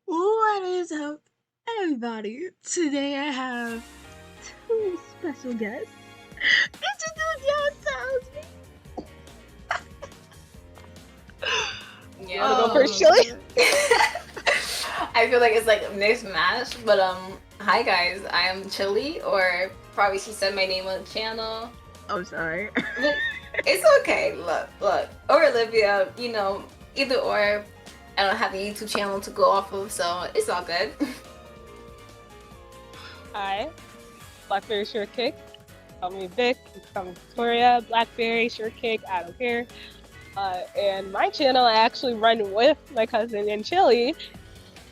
What is up, everybody? Today I have two special guests. Introduce yourselves. You wanna go first, Chili? Man. I feel like it's like a mixed match, but hi guys, I am Chili, or probably she said my name on the channel. I'm sorry. But it's okay. Look, or Olivia, either or. I don't have a YouTube channel to go off of, so it's all good. Hi, Blackberry Shortcake. Call me Vic, call me Victoria, Blackberry Shortcake, I don't care. And my channel I actually run with my cousin and Chili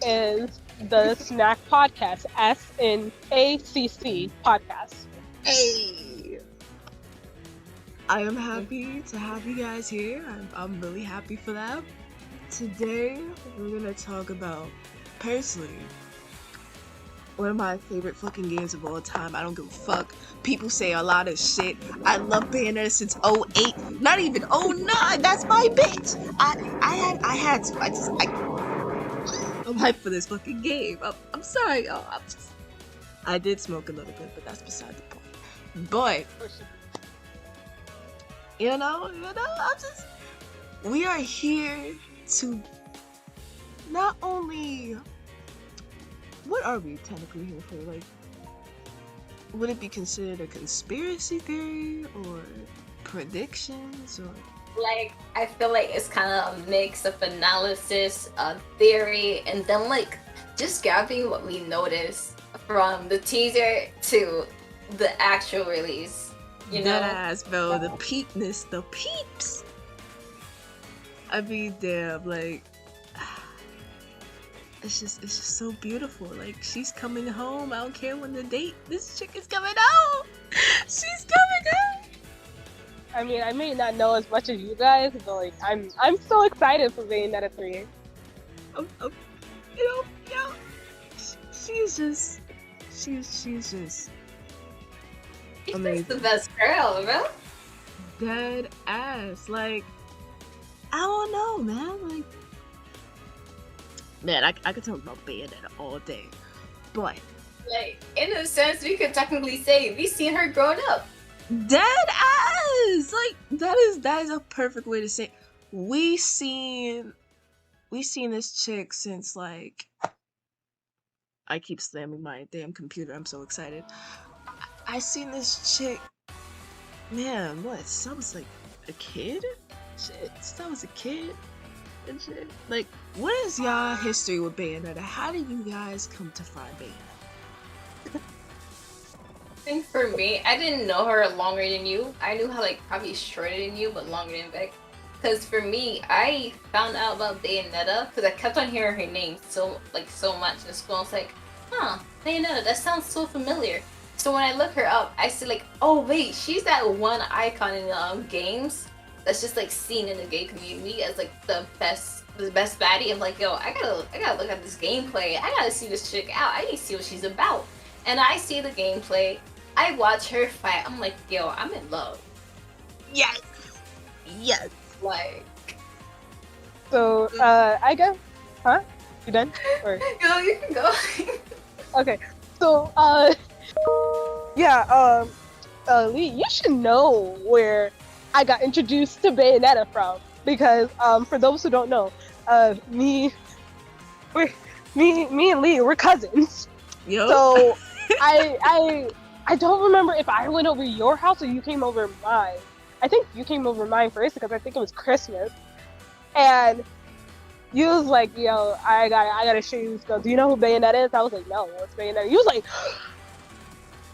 is the Snack Podcast, SNACC Podcast. Hey! I am happy to have you guys here. I'm really happy for that. Today, we're gonna talk about, personally, one of my favorite fucking games of all time. I don't give a fuck. People say a lot of shit. I love Bayonetta since 08. Not even 09. That's my bitch. I had to. I'm hyped for this fucking game. I'm sorry, y'all. I did smoke a little bit, but that's beside the point. But, we are here to not only, what are we technically here for? Like, would it be considered a conspiracy theory or predictions or? Like, I feel like it's kind of a mix of analysis, theory, and then like just gathering what we noticed from the teaser to the actual release. You know, Deadass, bro. The peepness, the peeps. I mean, damn, like, it's just so beautiful. Like, she's coming home. I don't care when the date. This chick is coming out. She's coming out. I mean, I may not know as much as you guys, but like, I'm so excited for Bayonetta 3. She's just she's amazing. the best girl, bro. Dead ass. Like, I don't know, man. Like, man, I could talk about Bayonetta all day, but Like, in a sense, we could technically say we've seen her growing up. dead ass. Like, that is a perfect way to say it. We seen this chick since, like, I keep slamming my damn computer. I'm so excited. I seen this chick. Man, what? Since I was like a kid. Shit, since I was a kid and shit. Like, what is y'all history with Bayonetta? How did you guys come to find Bayonetta? I think for me, I didn't know her longer than you. I knew her like probably shorter than you, but longer than Vic. Because for me, I found out about Bayonetta because I kept on hearing her name so much in school. I was like, huh, Bayonetta, that sounds so familiar. So when I look her up, I see like, oh wait, she's that one icon in games that's just like seen in the gay community as like the best baddie. I'm like, yo, I gotta look at this gameplay. I gotta see this chick out. I need to see what she's about. And I see the gameplay. I watch her fight. I'm like, yo, I'm in love. Yes. Yes. Like, So, I guess, huh? You done? Or yo, you can go. okay. So, yeah, Lee, you should know where I got introduced to Bayonetta from, because for those who don't know, me and Lee, we're cousins. Yo. So I don't remember if I went over your house or you came over mine. I think you came over mine first because I think it was Christmas, and you was like, yo, I gotta show you this girl. Do you know who Bayonetta is? I was like, no, what's Bayonetta? You was like,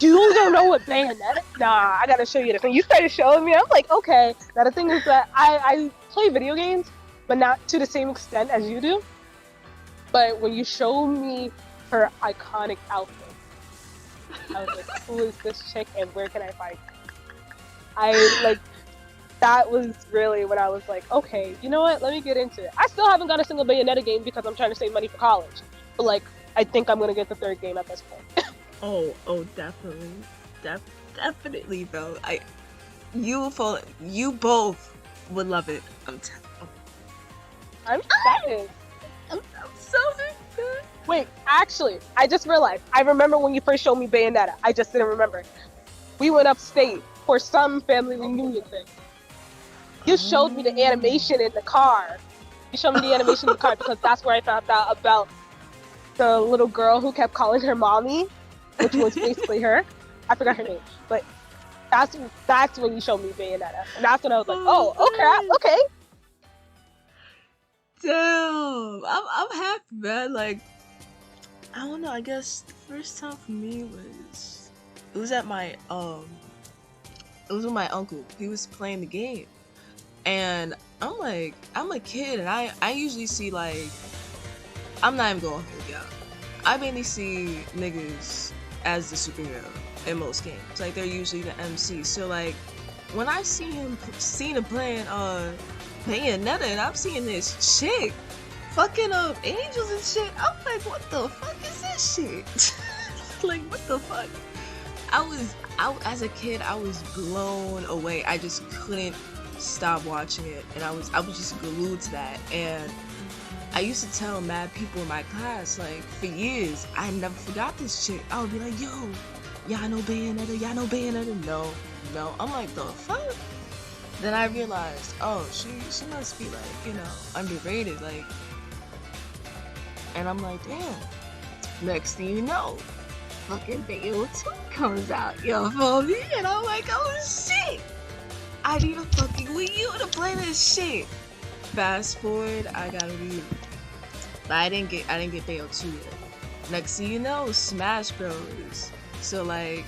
you don't know what Bayonetta? Nah, I gotta show you this. And you started showing me. I'm like, okay. Now the thing is that I play video games, but not to the same extent as you do. But when you show me her iconic outfit, I was like, who is this chick and where can I find her? That was really when I was like, okay, you know what? Let me get into it. I still haven't got a single Bayonetta game because I'm trying to save money for college. But like, I think I'm gonna get the third game at this point. Oh, definitely. Definitely, bro. You both would love it. I'm excited. I'm so excited. Wait, actually, I just realized. I remember when you first showed me Bayonetta. I just didn't remember. We went upstate for some family reunion thing. You showed me the animation in the car. You showed me the animation in the car because that's where I found out about the little girl who kept calling her mommy, which was basically her. I forgot her name, but that's when you showed me Bayonetta, and that's when I was like, oh, okay. Damn, I'm happy, man. Like, I don't know. I guess the first time for me was it was at my it was with my uncle. He was playing the game, and I'm like, I'm a kid, and I usually see like, I'm not even going for it, y'all. I mainly see niggas as the superhero in most games. Like, they're usually the MC. So like, when I see him playing Bayonetta, and I'm seeing this chick fucking up angels and shit, I'm like, what the fuck is this shit? Like, what the fuck? As a kid, I was blown away. I just couldn't stop watching it, and I was just glued to that. And I used to tell mad people in my class, like, for years, I never forgot this chick. I would be like, yo, y'all know Bayonetta? Y'all know Bayonetta? No. I'm like, the fuck? Then I realized, oh, she must be, like, you know, underrated, like. And I'm like, damn. Next thing you know, fucking Bayonetta 2 comes out, you feel me? And I'm like, oh shit! I need a fucking Wii U to play this shit. Fast forward, I got a Wii U. But I didn't get Bayonetta 2 yet. Next thing you know, Smash Bros. So like,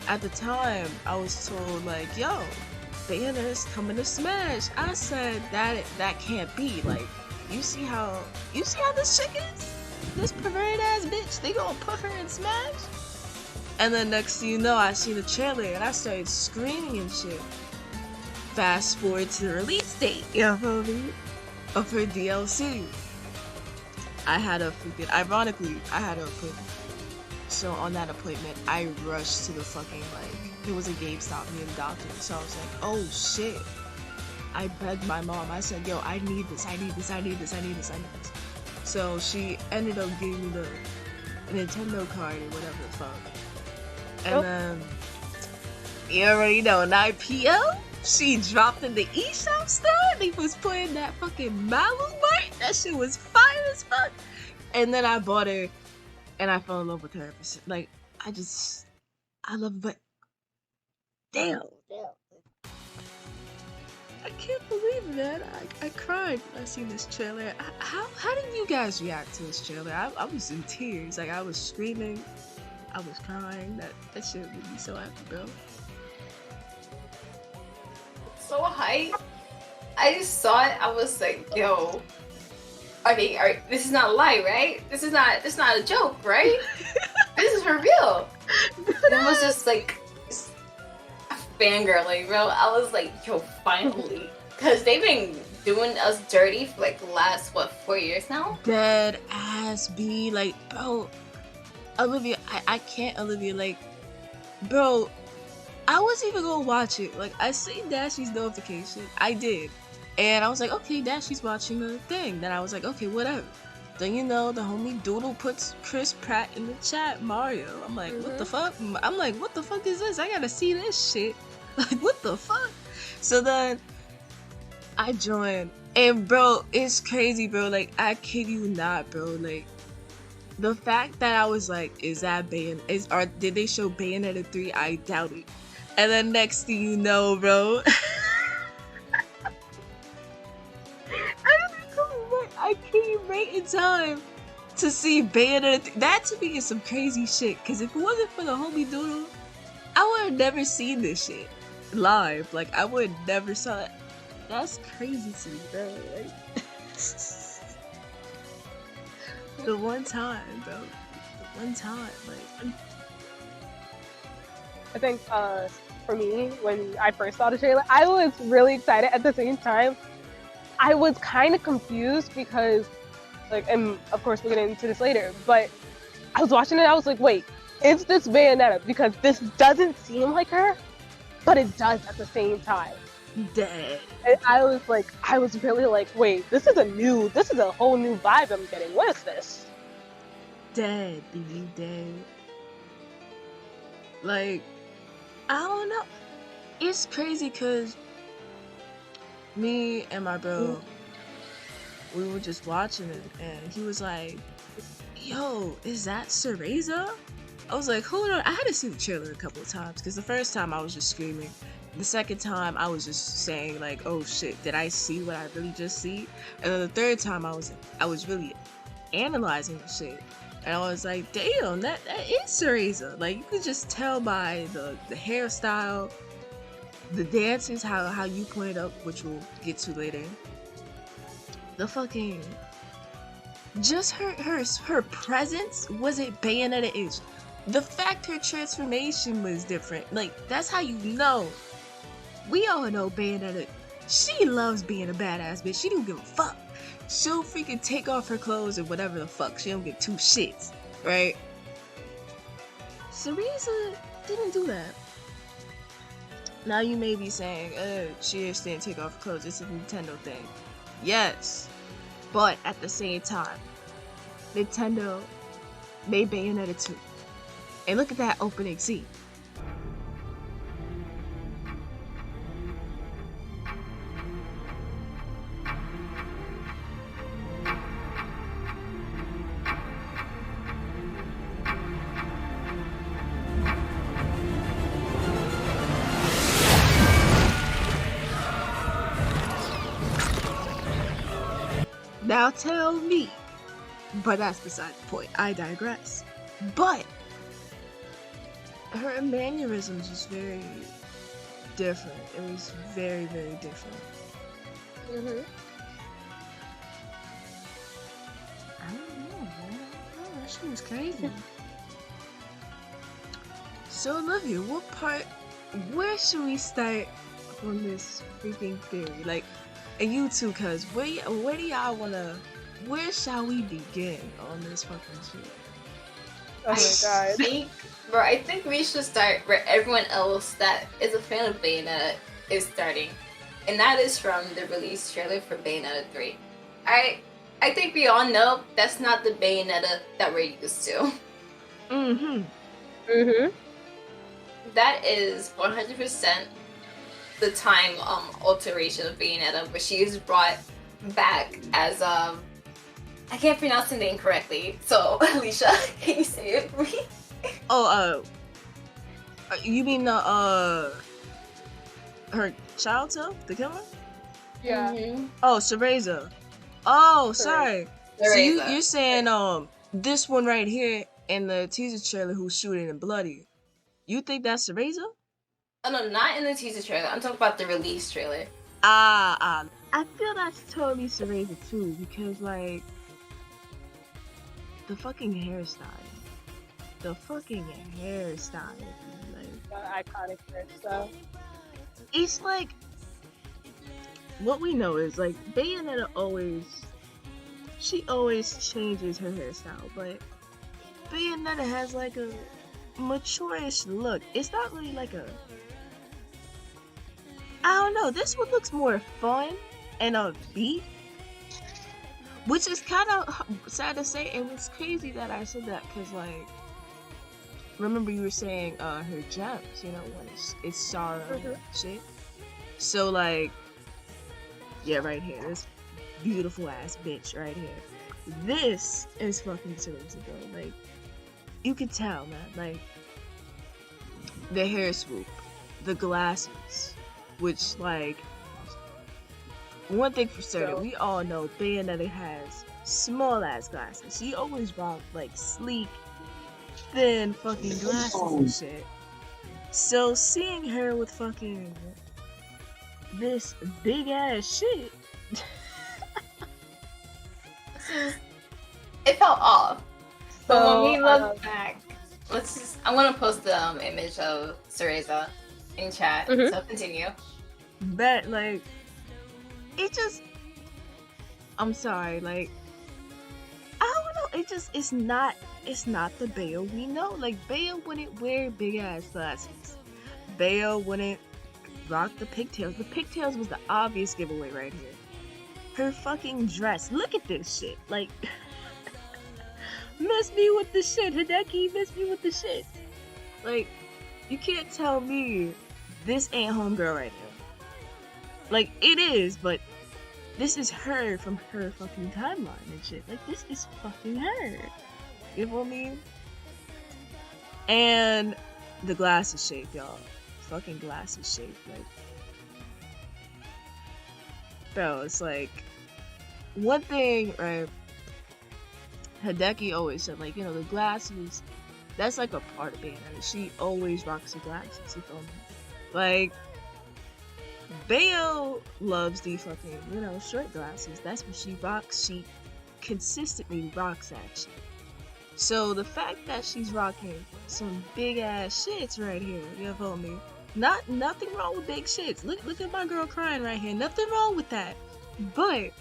at the time, I was told like, yo, Bayonetta's coming to Smash. I said that can't be. Like, you see how this chick is? This perverted ass bitch, they gonna put her in Smash? And then next thing you know, I see the trailer and I started screaming and shit. Fast forward to the release date, you feel me? Of her DLC. Ironically, I had an appointment. So on that appointment, I rushed to the fucking, like, there was a GameStop near the doctor. So I was like, oh shit. I begged my mom. I said, yo, I need this. So she ended up giving me the Nintendo card or whatever the fuck. And then, you already know, 9 p.m., she dropped in the eShop store. They was playing that fucking Malum Mart. That shit was fire as fuck. And then I bought her, and I fell in love with her. Like, I love, but damn. I can't believe it, man. I cried when I seen this trailer. How did you guys react to this trailer? I was in tears. Like, I was screaming. I was crying. That shit made me so happy, bro. So hype. I just saw it. I was like, yo. Okay, this is not a lie, right? This is not a joke, right? This is for real. And I was just like fangirling, bro. I was like, yo, finally. Because they've been doing us dirty for like the last, 4 years now? Dead ass B. Like, bro, Olivia, I can't, Olivia. Like, bro, I wasn't even gonna watch it. Like, I seen Dashy's notification. I did. And I was like, okay, Dashy's watching the thing. Then I was like, okay, whatever. Then, you know, the homie Doodle puts Chris Pratt in the chat, Mario. I'm like, what the fuck? I'm like, what the fuck is this? I gotta see this shit. Like, what the fuck? So then I joined. And, bro, it's crazy, bro. Like, I kid you not, bro. Like, the fact that I was like, is that did they show Bayonetta 3? I doubt it. And then next thing you know, bro. I came right in time to see Bayonetta. That to me is some crazy shit. Cause if it wasn't for the homie Doodle, I would have never seen this shit live. Like, I would never saw it. That's crazy to me, bro. Like, the one time, bro. The one time, like. I think for me, when I first saw the trailer, I was really excited. At the same time, I was kind of confused because, like, and of course we'll get into this later, but I was watching it, I was like, wait, is this Bayonetta? Because this doesn't seem like her, but it does at the same time. Dead. And I was really like, wait, this is a whole new vibe I'm getting. What is this? dead, BB dead. Like, I don't know. It's crazy because me and my bro, we were just watching it, and he was like, yo, is that Cereza? I was like, hold on. I had to see the trailer a couple of times because the first time I was just screaming. The second time I was just saying like, oh shit, did I see what I really just see? And then the third time I was really analyzing the shit. And I was like, damn, that is Cereza. Like, you could just tell by the hairstyle, the dances, how you pointed up, which we'll get to later. The fucking, just her presence wasn't Bayonetta-ish. The fact her transformation was different, like, that's how you know. We all know Bayonetta, she loves being a badass bitch. She don't give a fuck. She'll freaking take off her clothes or whatever the fuck. She don't give two shits, right? Cereza didn't do that. Now you may be saying, she just didn't take off her clothes. It's a Nintendo thing. Yes, but at the same time, Nintendo made Bayonetta 2. And look at that opening scene. Now tell me, but that's beside the point. I digress. But her mannerisms was very different. It was very, very different. I don't know, man. I don't know. That shit was crazy. So, Olivia, where should we start on this freaking theory? Like, and you too, cuz, where do y'all wanna, where shall we begin on this fucking shit? Oh my god. I think we should start where everyone else that is a fan of Bayonetta is starting. And that is from the release trailer for Bayonetta 3. I think we all know that's not the Bayonetta that we're used to. That is 100% the time alteration of Bayonetta, where she is brought back as I can't pronounce the name correctly, so Alicia, can you say it for me? You mean her child self, the killer? Yeah. Oh, Cereza. Oh, sorry. Cereza. So you're saying this one right here in the teaser trailer who's shooting and bloody. You think that's Cereza? Oh no, not in the teaser trailer. I'm talking about the release trailer. I feel that's totally Cereza too, because like the fucking hairstyle. Like, Iconic hairstyle. it's like, what we know is like Bayonetta always changes her hairstyle, but Bayonetta has like a mature-ish look. It's not really like a, I don't know, this one looks more fun and upbeat, which is kind of sad to say, and it's crazy that I said that, because like, remember you were saying her gems, you know, when it's sorrow shit. So like, yeah, right here, this beautiful ass bitch right here. This is fucking Cereza, bro. Like, you can tell, man. Like, the hair swoop, the glasses, which like, one thing for certain, we all know Bayonetta has small ass glasses. She always rocked like sleek, thin fucking glasses and shit. So seeing her with fucking this big ass shit, it felt off. But So, when we look back, I'm gonna post the image of Cereza in chat. So continue. but like, it just, I'm sorry, like, I don't know, it's not the Bayo we know. Like, Bayo wouldn't wear big ass glasses. Bayo wouldn't rock the pigtails. The pigtails was the obvious giveaway right here. Her fucking dress, look at this shit. Like, Miss miss me with the shit. Hideki miss me with the shit. Like, you can't tell me this ain't homegirl right here. Like, it is, but this is her from her fucking timeline and shit. Like, this is fucking her. You know what I mean? And the glass is shaped, y'all. Fucking glass is shaped. Like, bro, it's like, one thing, right? Hideki always said, like, you know, the glasses, that's like a part of Bayonetta. She always rocks the glasses, you feel me? Like, Bayo loves the fucking, you know, short glasses. That's what she rocks. She consistently rocks that shit. So the fact that she's rocking some big ass shits right here, you feel me? Nothing wrong with big shits. Look at my girl crying right here. Nothing wrong with that. But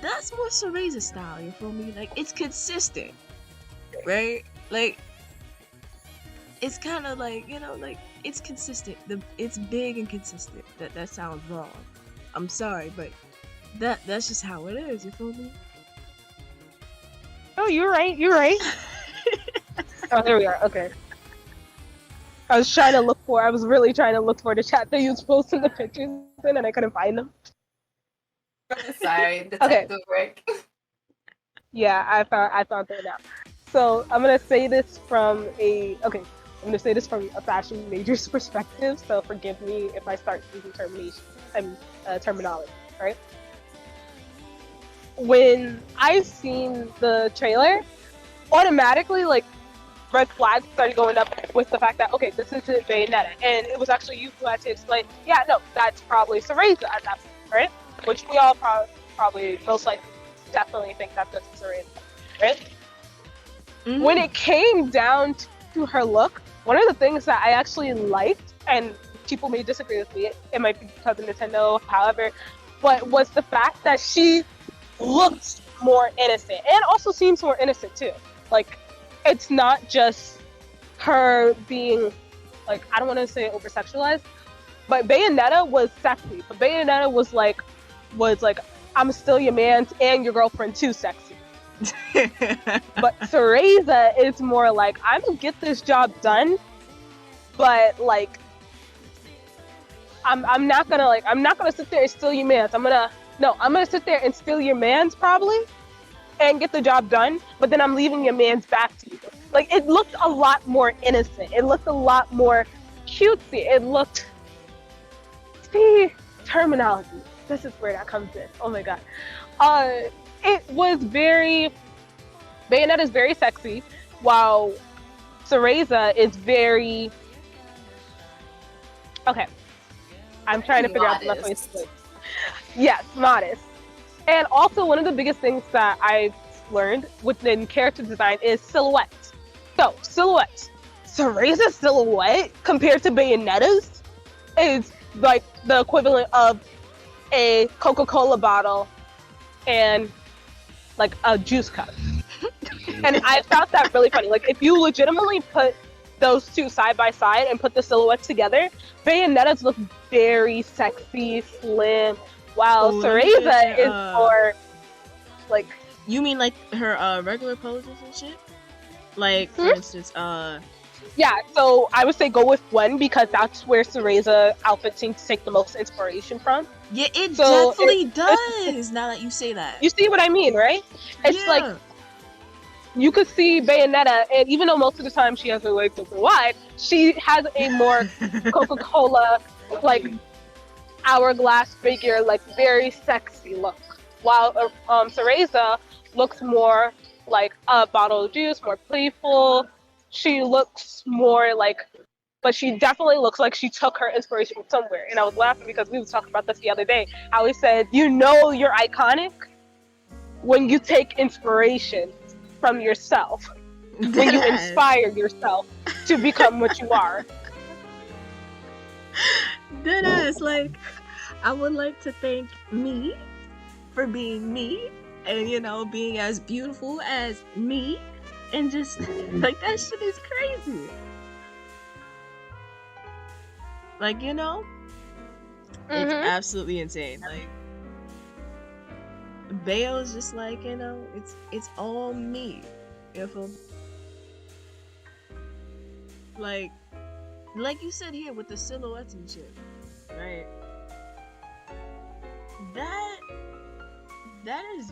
that's more Cereza style, you feel me? Like, it's consistent, right? Like, it's kind of like, you know, like, it's consistent. It's big and consistent. That sounds wrong. I'm sorry, but that's just how it is, you feel me? Oh, you're right. You're right. Oh, there we are. Okay. I was really trying to look for the chat that you was posting the pictures in, and I couldn't find them. Sorry, detective work. Yeah, I found them now. So I'm gonna say this from a fashion major's perspective. So forgive me if I start using terminology, right? When I seen the trailer, automatically, like, red flags started going up with the fact that, okay, this isn't Bayonetta, and it was actually you who had to explain, yeah, no, that's probably Cereza at that point, right? Which we all probably most likely definitely think that this is Cereza, right? Mm-hmm. When it came down to her look, one of the things that I actually liked, and people may disagree with me, it might be because of Nintendo, however, but was the fact that she looked more innocent, and also seems more innocent too. Like, it's not just her being, like, I don't want to say over-sexualized, but Bayonetta was sexy. But Bayonetta was like, I'm still your man and your girlfriend too sexy. But Cereza is more like, I'm gonna get this job done, but like, I'm not gonna sit there and steal your man's. I'm gonna sit there and steal your man's probably, and get the job done, but then I'm leaving your man's back to you. Like, it looked a lot more innocent. It looked a lot more cutesy. It looked... See, terminology. This is where that comes in. Oh my god. It was very... Bayonetta's very sexy, while Cereza is very... Okay. I'm trying to figure out the best way to say it. Yes, modest. And also, one of the biggest things that I've learned within character design is silhouettes. So, silhouettes. Cereza's silhouette compared to Bayonetta's is like the equivalent of a Coca-Cola bottle and like a juice cup. And I found that really funny. Like, if you legitimately put those two side by side and put the silhouettes together, Bayonetta's look very sexy, slim, while Cereza is more like... You mean like her regular poses and shit? Like, for instance, Yeah, so I would say go with one, because that's where Cereza outfit seems to take the most inspiration from. Yeah, it definitely does, now that you say that. You see what I mean, right? It's like, you could see Bayonetta, and even though most of the time she has her legs open wide, she has a more Coca-Cola, like, hourglass figure, like, very sexy look. While Cereza looks more like a bottle of juice, more playful. She looks more like, but she definitely looks like she took her inspiration from somewhere. And I was laughing because we were talking about this the other day. How we said, you know, you're iconic when you take inspiration from yourself. When you inspire yourself to become what you are. Deadass, like, I would like to thank me for being me, and, you know, being as beautiful as me, and just, like, that shit is crazy. Like, you know, it's absolutely insane. Like, Bale's just like, it's all me. If I'm like you said here with the silhouettes and shit, right? That is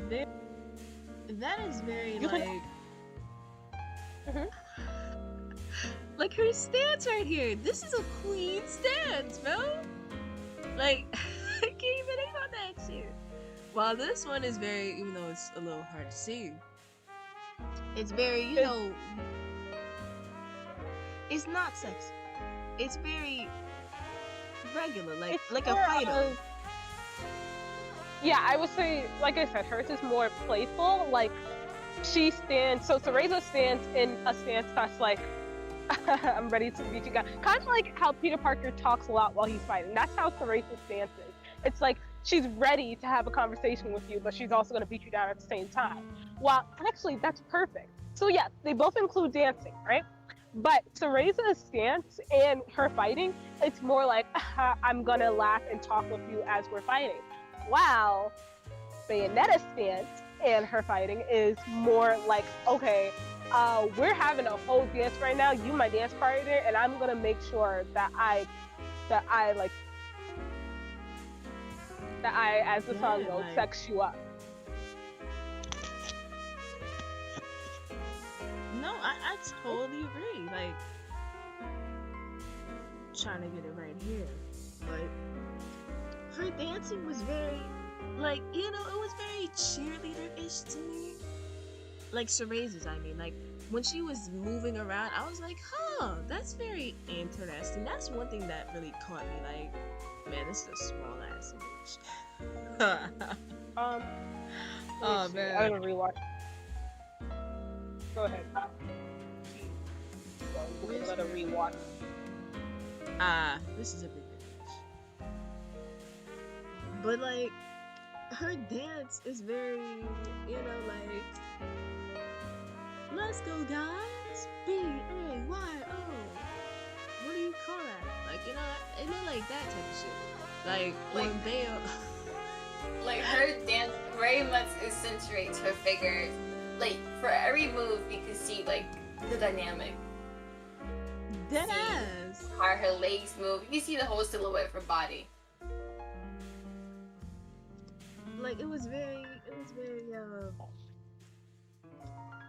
very like like her stance right here. This is a queen stance, bro. Like I can't even hate on that shit. While this one is very, even though it's a little hard to see, it's very, it's not sexy. It's very regular, like a fighter. Yeah, I would say, like I said, hers is more playful. Like she stands. So Cereza stands in a stance that's like, I'm ready to beat you guys. Kind of like how Peter Parker talks a lot while he's fighting. That's how Cereza's stance is. It's like she's ready to have a conversation with you, but she's also going to beat you down at the same time. Well, actually, that's perfect. So yeah, they both include dancing, right? But Cereza's stance and her fighting, it's more like, I'm going to laugh and talk with you as we're fighting. Wow, Bayonetta's stance and her fighting is more like, okay, we're having a whole dance right now. You my dance partner, and I'm gonna make sure that I, as the song goes, sex you up. No, I totally agree. Like, trying to get it right here, but her dancing was very, like, it was very cheerleader-ish to me. Like Cereza's, I mean, like when she was moving around, I was like, huh, that's very interesting. That's one thing that really caught me. Like, man, this is a small ass image. Oh man, I'm gonna rewatch. Go ahead. Let her rewatch. This is a big image. But like, her dance is very, like, let's go guys, B-A-Y-O. What do you call that? Like, it looked like that type of shit. Like when Bale, like her dance very much accentuates her figure. Like for every move you can see like the dynamic. Dead ass. How her legs move. You see the whole silhouette of her body. Like it was very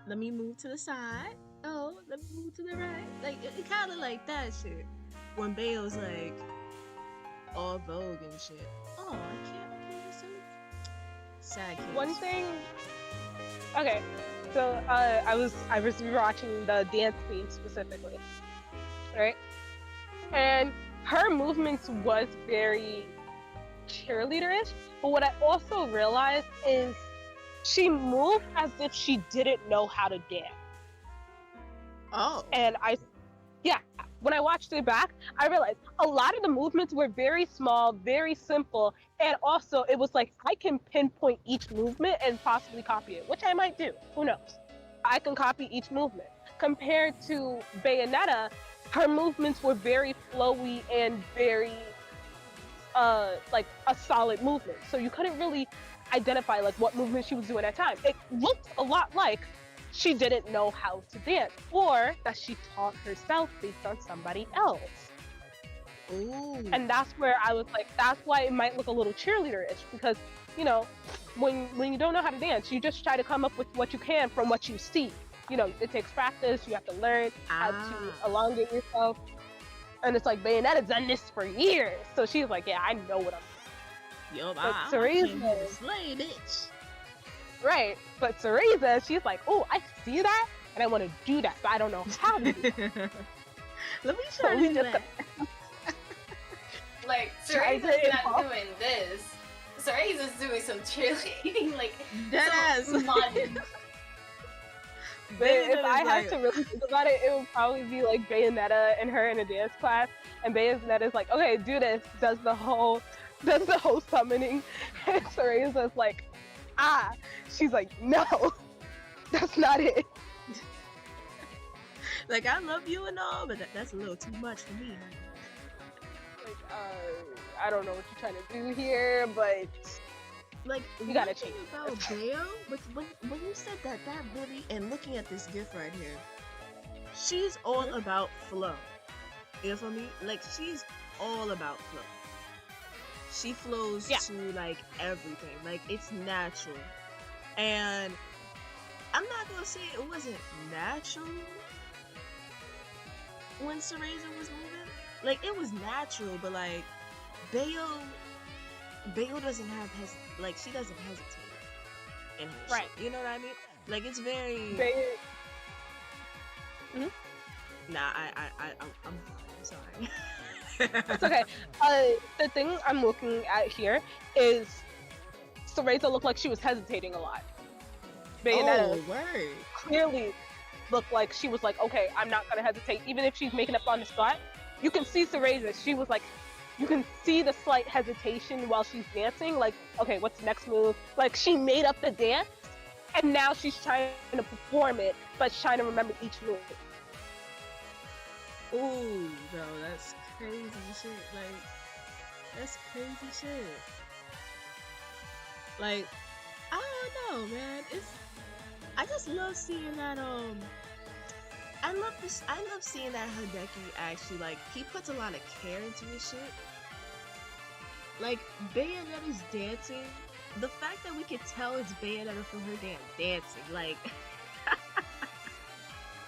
let me move to the side. Oh, let me move to the right. Like it kind of like that shit. When Bale's like all Vogue and shit. Oh, I can't remember this. Sad case. One thing. Okay, so I was rewatching the dance scene specifically, right? And her movements was very cheerleaderish. But what I also realized is she moved as if she didn't know how to dance. Oh. And when I watched it back, I realized a lot of the movements were very small, very simple, and also it was like I can pinpoint each movement and possibly copy it, which I might do. Who knows? I can copy each movement. Compared to Bayonetta, her movements were very flowy and very like a solid movement. So you couldn't really identify like what movement she was doing at time. It looked a lot like she didn't know how to dance, or that she taught herself based on somebody else. Ooh. And that's where I was like, that's why it might look a little cheerleader-ish, because when you don't know how to dance, you just try to come up with what you can from what you see. It takes practice. You have to learn how to elongate yourself. And it's like Bayonetta's done this for years, so she's like, yeah, I know what I'm doing. Yo, But I'm Cereza, slay, bitch. right? But Cereza, she's like, oh, I see that, and I want to do that, but I don't know how to do that. Let me try to do that. Like, Cereza's not doing this. Cereza's doing some cheerleading, like, Deadass. But if I had to really think about it, it would probably be like Bayonetta and her in a dance class, and Bayonetta's like, okay, do this, does the whole summoning, and Cereza's like, she's like, no, that's not it. Like, I love you and all, but that's a little too much for me. Like, I don't know what you're trying to do here, but like You gotta one thing change. about Bayo, but when you said that really, and looking at this gift right here, she's all about flow. You feel me? Like she's all about flow. She flows to like everything. Like it's natural. And I'm not gonna say it wasn't natural when Cereza was moving. Like it was natural, but like Bayo doesn't have she doesn't hesitate in her Right. shit. You know what I mean? Like it's very Nah, I'm sorry. It's okay. The thing I'm looking at here is Cereza looked like she was hesitating a lot. Bayonetta word. clearly looked like she was like, okay, I'm not gonna hesitate, even if she's making up on the spot. You can see Cereza. She was like, you can see the slight hesitation while she's dancing. Like, okay, what's the next move? Like she made up the dance, and now she's trying to perform it, but she's trying to remember each move. Ooh, bro, that's crazy shit. Like, that's crazy shit. Like, I don't know, man. I just love seeing that. I love seeing that Hideki actually, like, he puts a lot of care into his shit. Like, Bayonetta's dancing. The fact that we could tell it's Bayonetta from her damn dancing, like.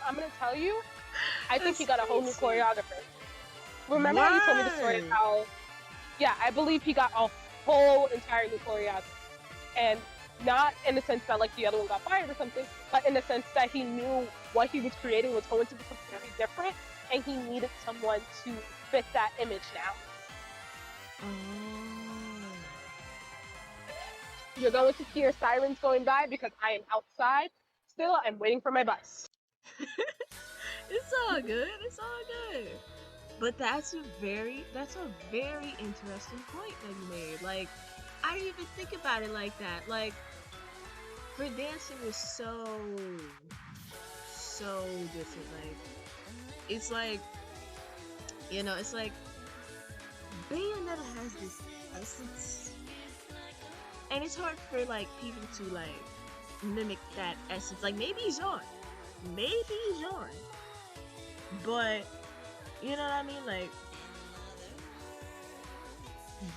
I'm gonna tell you, I think That's he got a whole new crazy. choreographer. Remember how you told me the story of how, I believe he got a whole entire new choreographer. And not in the sense that like the other one got fired or something, but in the sense that he knew what he was creating was going to be completely different, and he needed someone to fit that image now. You're going to hear sirens going by because I am outside. Still, I'm waiting for my bus. It's all good. It's all good. But that's a very interesting point that you made. Like, I didn't even think about it like that. Like, her dancing was so different. Like, it's like, you know, it's like Bayonetta has this essence, and it's hard for like people to like mimic that essence. Like maybe Jean, but you know what I mean? Like,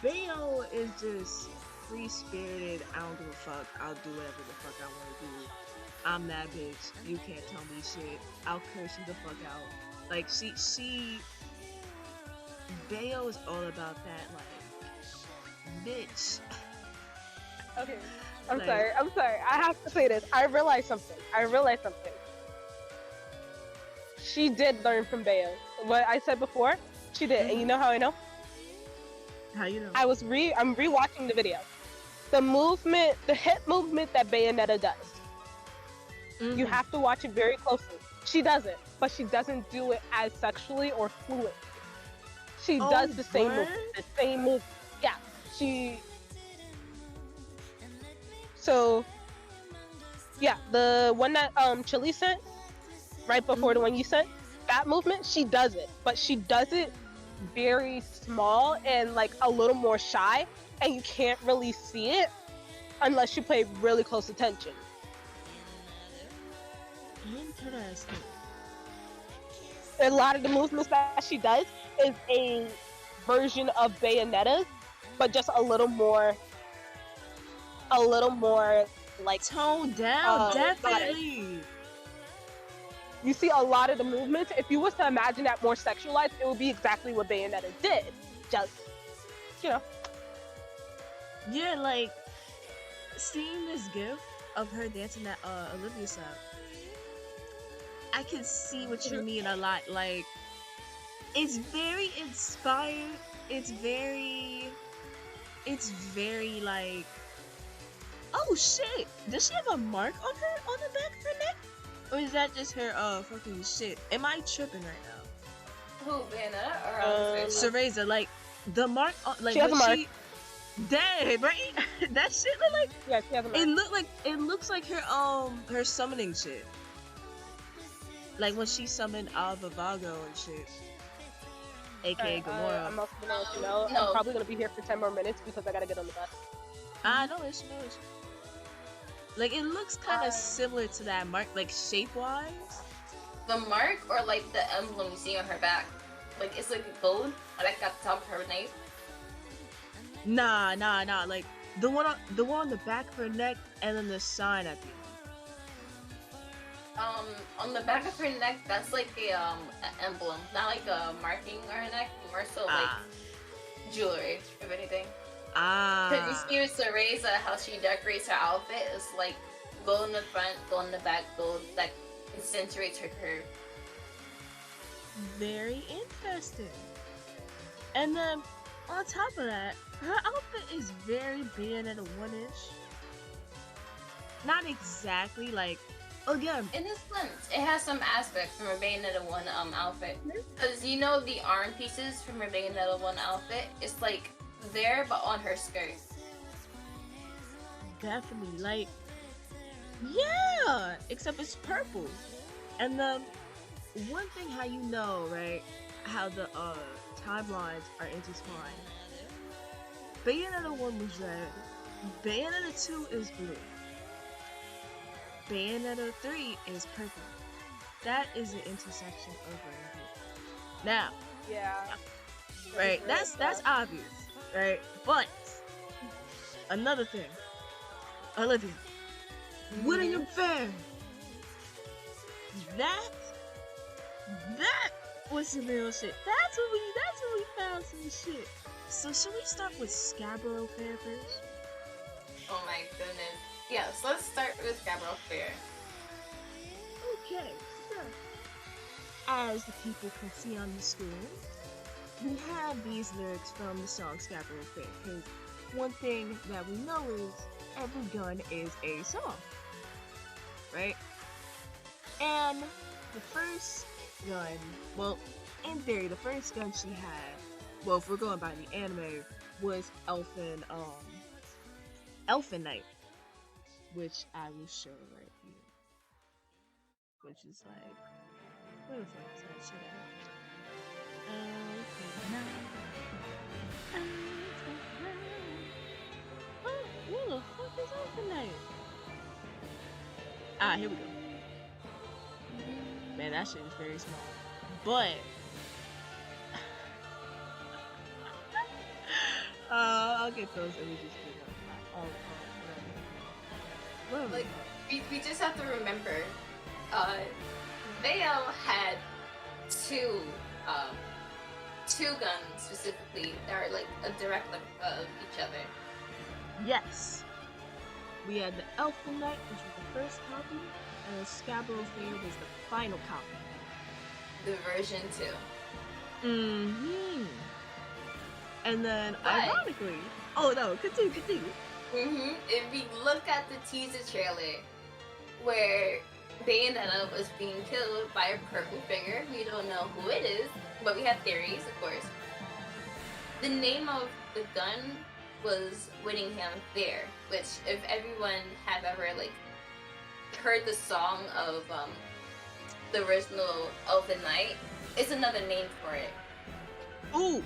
Bayo is just free-spirited. I don't give a fuck. I'll do whatever the fuck I want to do. I'm that bitch. You can't tell me shit. I'll curse you the fuck out. Like, Bayo is all about that, like, bitch. Okay. I'm sorry. I have to say this. I realized something. She did learn from Bayo. What I said before, she did. And you know how I know? How you know? I'm rewatching the video. The hip movement that Bayonetta does. You have to watch it very closely. She does it, but she doesn't do it as sexually or fluid. She does the same move. Yeah, So, yeah, the one that Chili sent right before the one you sent, that movement, she does it, but she does it very small and like a little more shy, and you can't really see it unless you pay really close attention. Interesting. A lot of the movements that she does is a version of Bayonetta's, but just a little more like toned down, definitely. You see a lot of the movements. If you was to imagine that more sexualized, it would be exactly what Bayonetta did. Just, you know. Yeah, like seeing this gif of her dancing that Olivia song, I can see what you mean a lot. Like, it's very inspired. It's very like, oh shit! Does she have a mark on the back of her neck? Or is that just her fucking shit? Am I tripping right now? Who, Bayonetta or Cereza, like the mark on, like she has a mark. Dead, right? That shit look like, yeah, she has a mark. It looks like her summoning shit. Like when she summoned Alva Vago and shit. AKA Gamora. I'm also gonna let you know. No. I'm probably gonna be here for 10 more minutes because I gotta get on the bus. No issue, no issue. Like, it looks kind of similar to that mark, like, shape-wise. The mark or like the emblem you see on her back? Like, it's like gold, like at the top of her knife. Nah. Like, the one on the back of her neck, and then the sign at the end. On the back of her neck, that's like an emblem, not like a marking on her neck, more so like jewelry, if anything. Because you see with Soray's how she decorates her outfit, it's like gold in the front, gold in the back, gold that accentuates her curve. Very interesting. And then on top of that, her outfit is very Bayonetta 1-ish. Not exactly, like, again. In this sense, it has some aspects from her Bayonetta 1 outfit. Because you know the arm pieces from her Bayonetta 1 outfit, it's like there but on her skirt. Definitely, like, yeah, except it's purple. And then one thing how you know, right, how the timelines are intertwined. Bayonetta 1 was red, Bayonetta 2 is blue, Bayonetta 3 is purple. That is the intersection over here. Now, Yeah. right, that's obvious, right? But another thing, Olivia, what are your fair? That was some real shit. That's when we found some shit. So should we start with Scarborough Fair first? Oh my goodness. Yes, let's start with Scarborough Fair. Okay, so as the people can see on the screen, we have these lyrics from the song Scarborough Fair. Because one thing that we know is every gun is a song, right? And the first gun, well, in theory, the first gun she had, well, if we're going by the anime, was Elfin Knight, which I will show right here. Which is like, where the fuck is that shit at? Elfin Knight. Where the fuck is Elfin Knight? Here we go. Man, that shit is very small. But I'll get those images for them. Whatever. Like, we just have to remember, Bayo had two guns specifically that are like a direct replica of each other. Yes. We had the Elfin Knight, which was the first copy, and the Scarborough Fair was the final copy. The version 2. Mm-hmm. And then, ironically... Oh, no, continue. If we look at the teaser trailer, where Bayonetta was being killed by a purple figure, we don't know who it is, but we have theories, of course. The name of the gun was Whittingham Fair, which, if everyone have ever, like, heard the song of, the original Elfin Knight, it's another name for it. Ooh,